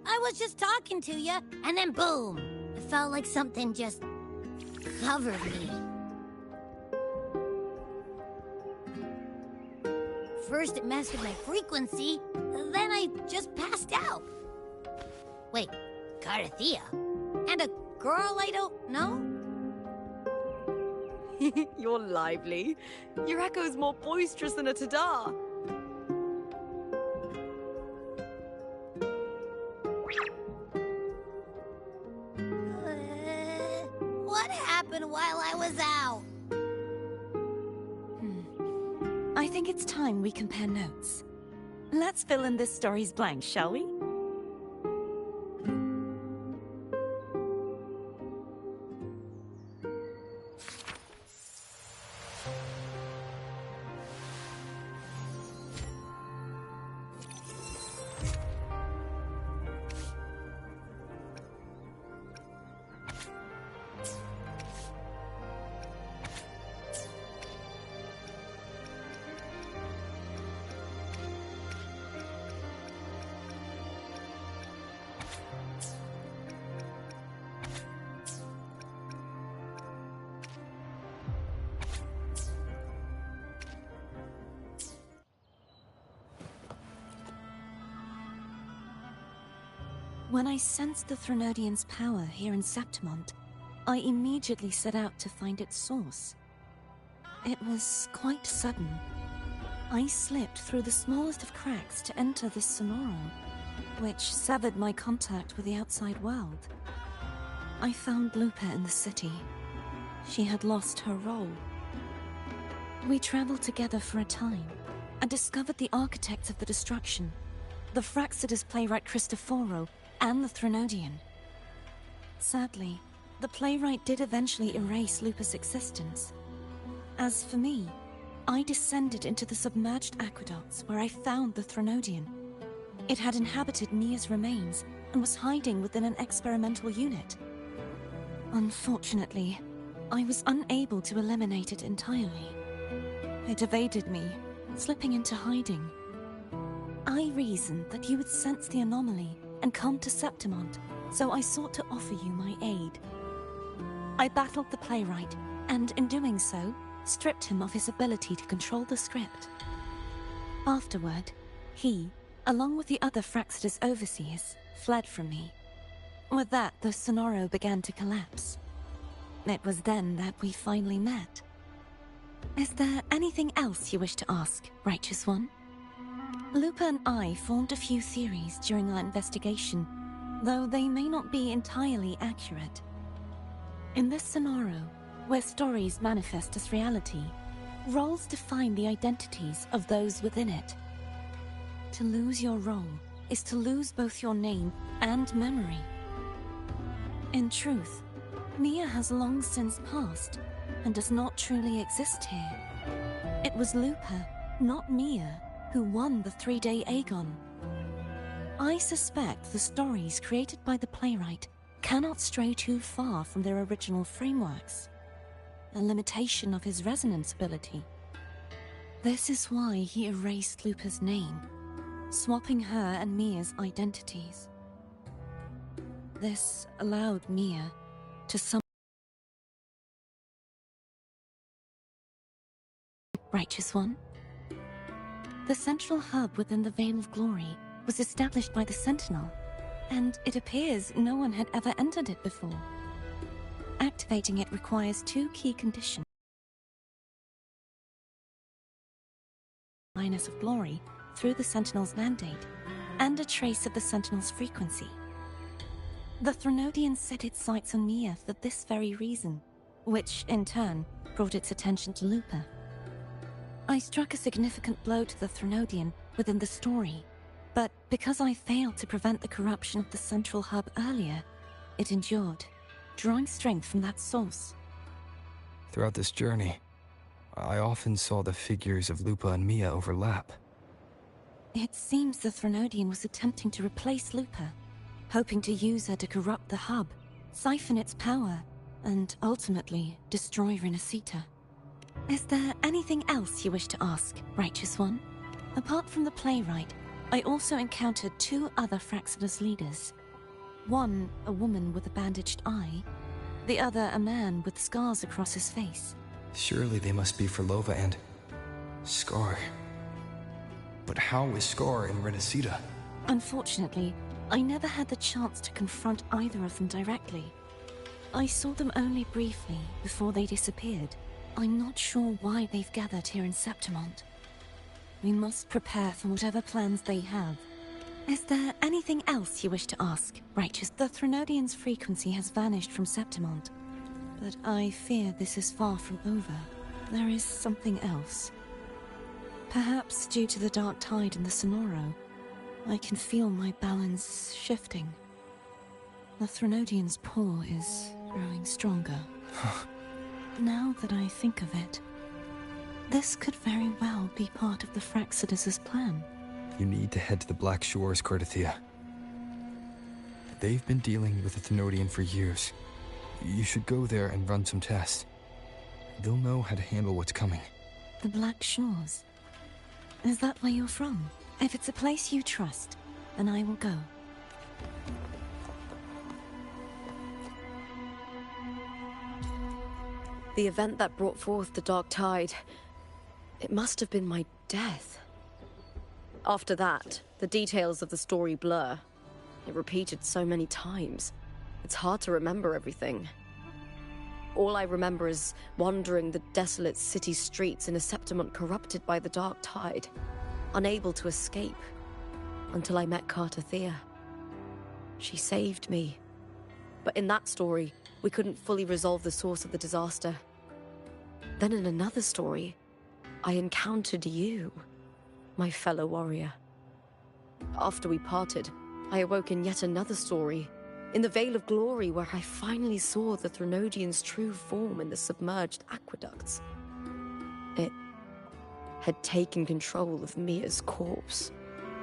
I was just talking to you, and then boom! It felt like something just covered me. First it messed with my frequency, then I just passed out. Wait, Carthea? And a girl I don't know? You're lively. Your echo's more boisterous than a Tadar. What happened while I was out? I think it's time we compare notes. Let's fill in this story's blanks, shall we? When I sensed the Threnodian's power here in Septimont, I immediately set out to find its source. It was quite sudden. I slipped through the smallest of cracks to enter this sonoro, which severed my contact with the outside world. I found Lupa in the city. She had lost her role. We traveled together for a time, and discovered the architects of the destruction, the Fraxidus playwright Cristoforo, and the Threnodian. Sadly, the playwright did eventually erase Lupa's existence. As for me, I descended into the submerged aqueducts where I found the Threnodian. It had inhabited Mia's remains and was hiding within an experimental unit. Unfortunately, I was unable to eliminate it entirely. It evaded me, slipping into hiding. I reasoned that you would sense the anomaly and come to Septimont, so I sought to offer you my aid. I battled the playwright, and in doing so, stripped him of his ability to control the script. Afterward, he, along with the other Fraxidus overseers, fled from me. With that, the Sonoro began to collapse. It was then that we finally met. Is there anything else you wish to ask, Righteous One? Lupa and I formed a few theories during our investigation, though they may not be entirely accurate. In this Sonoro, where stories manifest as reality, roles define the identities of those within it. To lose your role is to lose both your name and memory. In truth, Mia has long since passed and does not truly exist here. It was Lupa, not Mia, who won the 3-day Aegon. I suspect the stories created by the playwright cannot stray too far from their original frameworks, a limitation of his resonance ability. This is why he erased Lupa's name, swapping her and Mia's identities. This allowed Mia to Righteous One. The central hub within the Veil of Glory was established by the Sentinel, and it appears no one had ever entered it before. Activating it requires 2 key conditions. Lioness of Glory through the Sentinel's mandate, and a trace of the Sentinel's frequency. The Threnodian set its sights on Mia for this very reason, which, in turn, brought its attention to Lupa. I struck a significant blow to the Threnodian within the story, but because I failed to prevent the corruption of the central hub earlier, it endured, drawing strength from that source. Throughout this journey, I often saw the figures of Lupa and Mia overlap. It seems the Threnodian was attempting to replace Lupa, hoping to use her to corrupt the hub, siphon its power, and ultimately destroy Renacita. Is there anything else you wish to ask, Righteous One? Apart from the playwright, I also encountered 2 other Fraxidus leaders. One, a woman with a bandaged eye, the other a man with scars across his face. Surely they must be Frolova and Scar. But how is Scar in Renacita? Unfortunately, I never had the chance to confront either of them directly. I saw them only briefly before they disappeared. I'm not sure why they've gathered here in Septimont. We must prepare for whatever plans they have. Is there anything else you wish to ask, Righteous? The Threnodian's frequency has vanished from Septimont, but I fear this is far from over. There is something else. Perhaps due to the dark tide in the Sonoro, I can feel my balance shifting. The Threnodian's pull is growing stronger. Now that I think of it, this could very well be part of the Fraxidus' plan. You need to head to the Black Shores, Cordothea. They've been dealing with the Thenodian for years. You should go there and run some tests. They'll know how to handle what's coming. The Black Shores? Is that where you're from? If it's a place you trust, then I will go. The event that brought forth the Dark Tide, it must have been my death. After that, the details of the story blur. It repeated so many times. It's hard to remember everything. All I remember is wandering the desolate city streets in a Septimont corrupted by the dark tide, unable to escape, until I met Carter Thea. She saved me. But in that story, we couldn't fully resolve the source of the disaster. Then in another story, I encountered you, my fellow warrior. After we parted, I awoke in yet another story, in the Veil of Glory, where I finally saw the Threnodian's true form in the submerged aqueducts. It had taken control of Mia's corpse,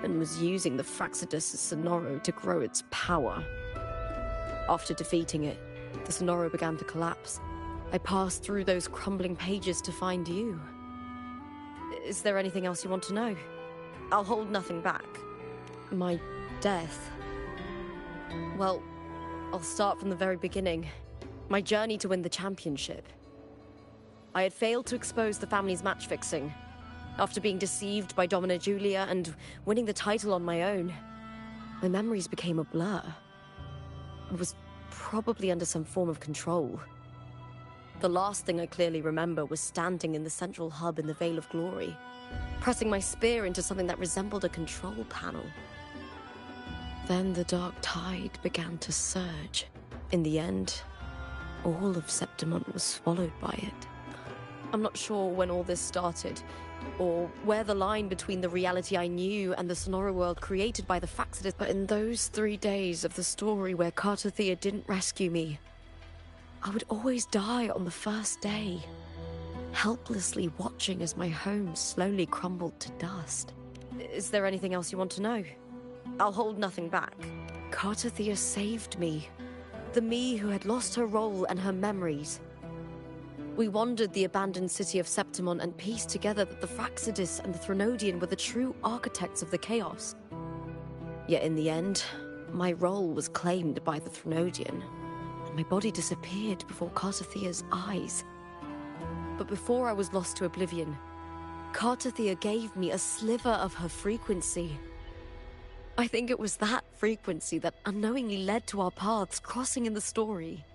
and was using the Fraxidus' Sonoro to grow its power. After defeating it, the Sonoro began to collapse. I passed through those crumbling pages to find you. Is there anything else you want to know? I'll hold nothing back. My death. Well, I'll start from the very beginning. My journey to win the championship. I had failed to expose the family's match fixing. After being deceived by Domina Julia and winning the title on my own, my memories became a blur. I was probably under some form of control. The last thing I clearly remember was standing in the central hub in the Veil of Glory, pressing my spear into something that resembled a control panel. Then the dark tide began to surge. In the end, all of Septimont was swallowed by it. I'm not sure when all this started, or where the line between the reality I knew and the Sonora world created by the Fraxidus, but in those 3 days of the story where Carter Thea didn't rescue me, I would always die on the first day, helplessly watching as my home slowly crumbled to dust. Is there anything else you want to know? I'll hold nothing back. Carter Thea saved me. The me who had lost her role and her memories. We wandered the abandoned city of Septimont and pieced together that the Fraxidus and the Threnodian were the true architects of the chaos. Yet in the end, my role was claimed by the Threnodian. My body disappeared before Carter Thea's eyes. But before I was lost to oblivion, Carter Thea gave me a sliver of her frequency. I think it was that frequency that unknowingly led to our paths crossing in the story.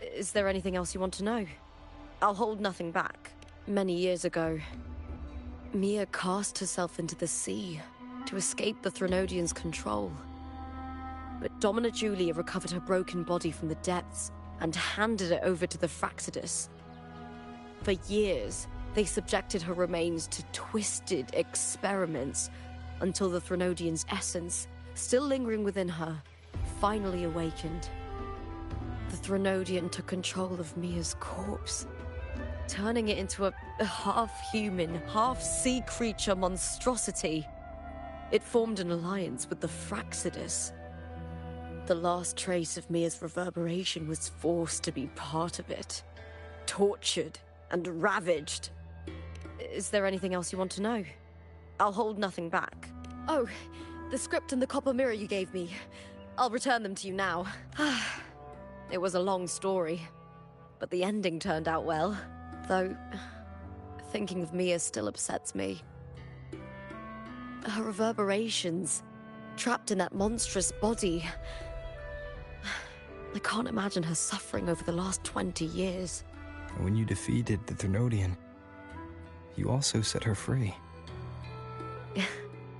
Is there anything else you want to know? I'll hold nothing back. Many years ago, Mia cast herself into the sea to escape the Threnodian's control. But Domina Julia recovered her broken body from the depths and handed it over to the Fraxidus. For years, they subjected her remains to twisted experiments until the Threnodian's essence, still lingering within her, finally awakened. The Threnodian took control of Mia's corpse, turning it into a half-human, half-sea creature monstrosity. It formed an alliance with the Fraxidus. The last trace of Mia's reverberation was forced to be part of it, tortured and ravaged. Is there anything else you want to know? I'll hold nothing back. Oh, the script and the copper mirror you gave me. I'll return them to you now. It was a long story, but the ending turned out well. Though, thinking of Mia still upsets me. Her reverberations, trapped in that monstrous body. I can't imagine her suffering over the last 20 years. When you defeated the Threnodian, you also set her free.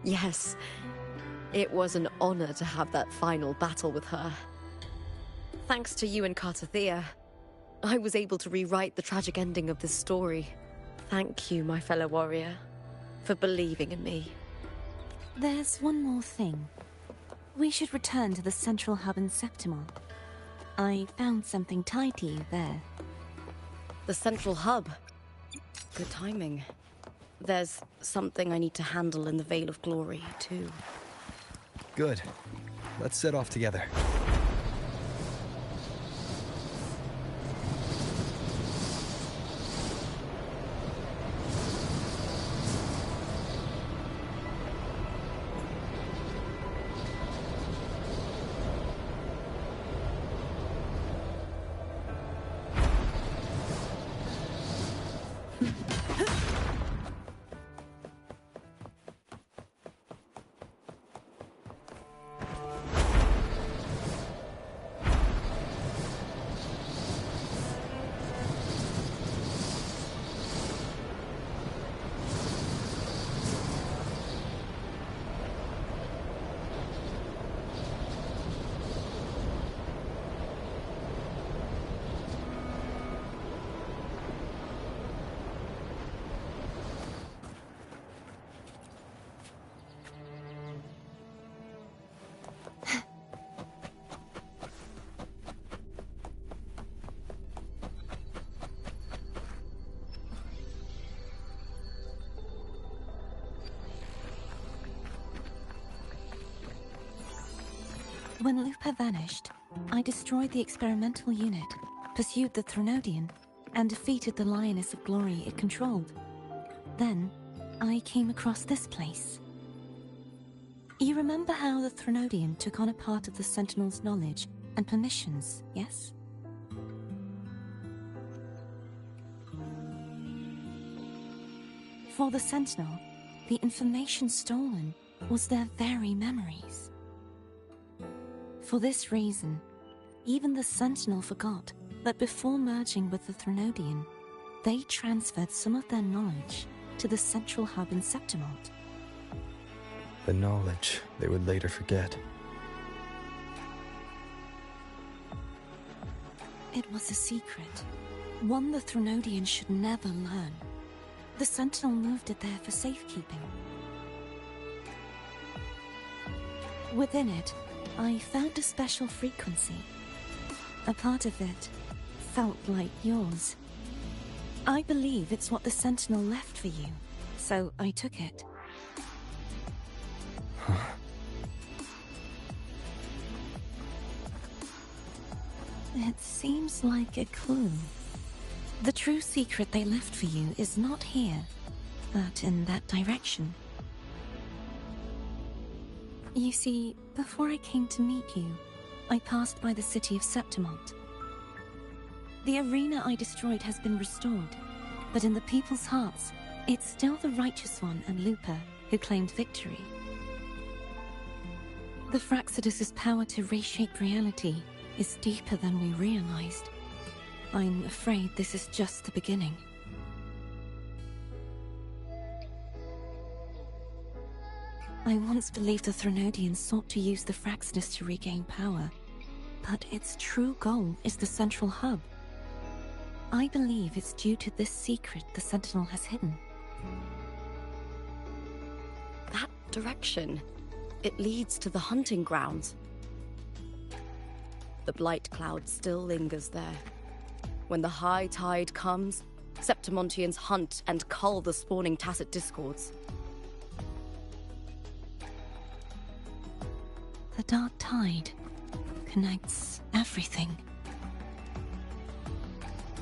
Yes, it was an honor to have that final battle with her. Thanks to you and Carter Thea, I was able to rewrite the tragic ending of this story. Thank you, my fellow warrior, for believing in me. There's one more thing. We should return to the central hub in Septimont. I found something tied to you there. The central hub? Good timing. There's something I need to handle in the Veil of Glory, too. Good. Let's set off together. When Lupa vanished, I destroyed the experimental unit, pursued the Threnodian, and defeated the Lioness of Glory it controlled. Then, I came across this place. You remember how the Threnodian took on a part of the Sentinel's knowledge and permissions, yes? For the Sentinel, the information stolen was their very memories. For this reason, even the Sentinel forgot that before merging with the Threnodian, they transferred some of their knowledge to the central hub in Septimont. The knowledge they would later forget. It was a secret, one the Threnodian should never learn. The Sentinel moved it there for safekeeping. Within it, I found a special frequency. A part of it felt like yours. I believe it's what the Sentinel left for you, so I took it. Huh? It seems like a clue. The true secret they left for you is not here, but in that direction. You see, before I came to meet you, I passed by the city of Septimont. The arena I destroyed has been restored, but in the people's hearts, it's still the Righteous One and Lupa who claimed victory. The Fraxidus' power to reshape reality is deeper than we realized. I'm afraid this is just the beginning. I once believed the Threnodians sought to use the Fraxidus to regain power, but its true goal is the central hub. I believe it's due to this secret the Sentinel has hidden. That direction, it leads to the hunting grounds. The blight cloud still lingers there. When the high tide comes, Septimontians hunt and cull the spawning Tacit Discords. The dark tide connects everything.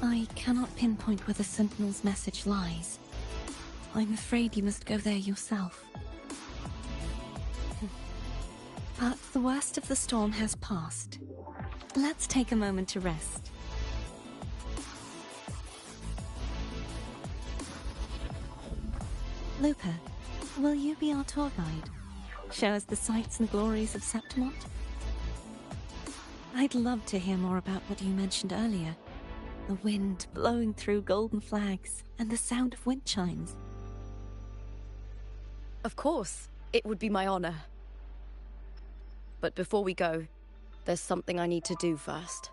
I cannot pinpoint where the Sentinel's message lies. I'm afraid you must go there yourself. But the worst of the storm has passed. Let's take a moment to rest. Lupa, will you be our tour guide? Show us the sights and glories of Septimont? I'd love to hear more about what you mentioned earlier. The wind blowing through golden flags and the sound of wind chimes. Of course, it would be my honor. But before we go, there's something I need to do first.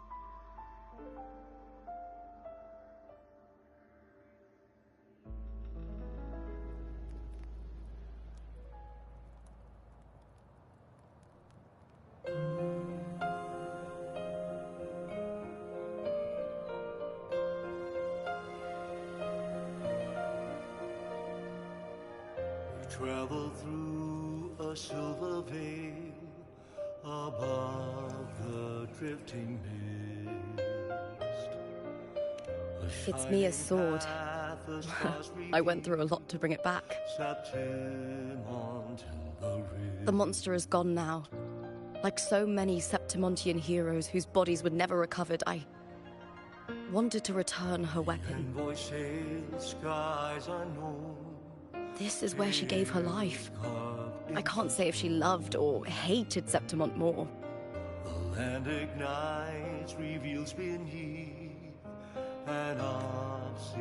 Travel through a silver veil above the drifting mist. It's Mia's sword. I went through a lot to bring it back. The monster is gone now. Like so many Septimontian heroes whose bodies were never recovered, I wanted to return her weapon. This is where she gave her life. I can't say if she loved or hated Septimont more. The land ignites, reveals beneath an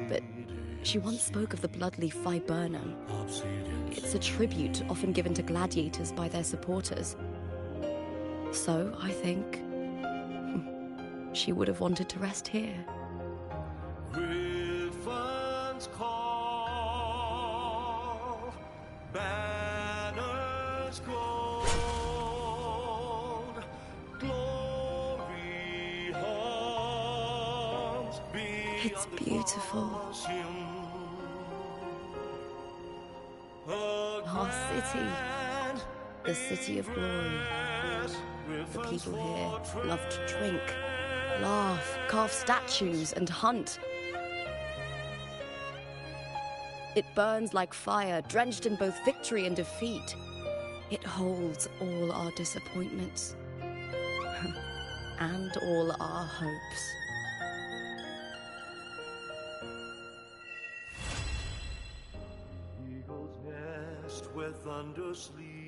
But she once spoke of the bloodleaf viburnum. It's a tribute often given to gladiators by their supporters. So, I think she would have wanted to rest here. Griffins call, banners gold, glory hums. It's beautiful. Our city. The city of glory. The people here love to drink, laugh, carve statues, and hunt. It burns like fire, drenched in both victory and defeat. It holds all our disappointments and all our hopes. Eagle's nest where thunder sleeps.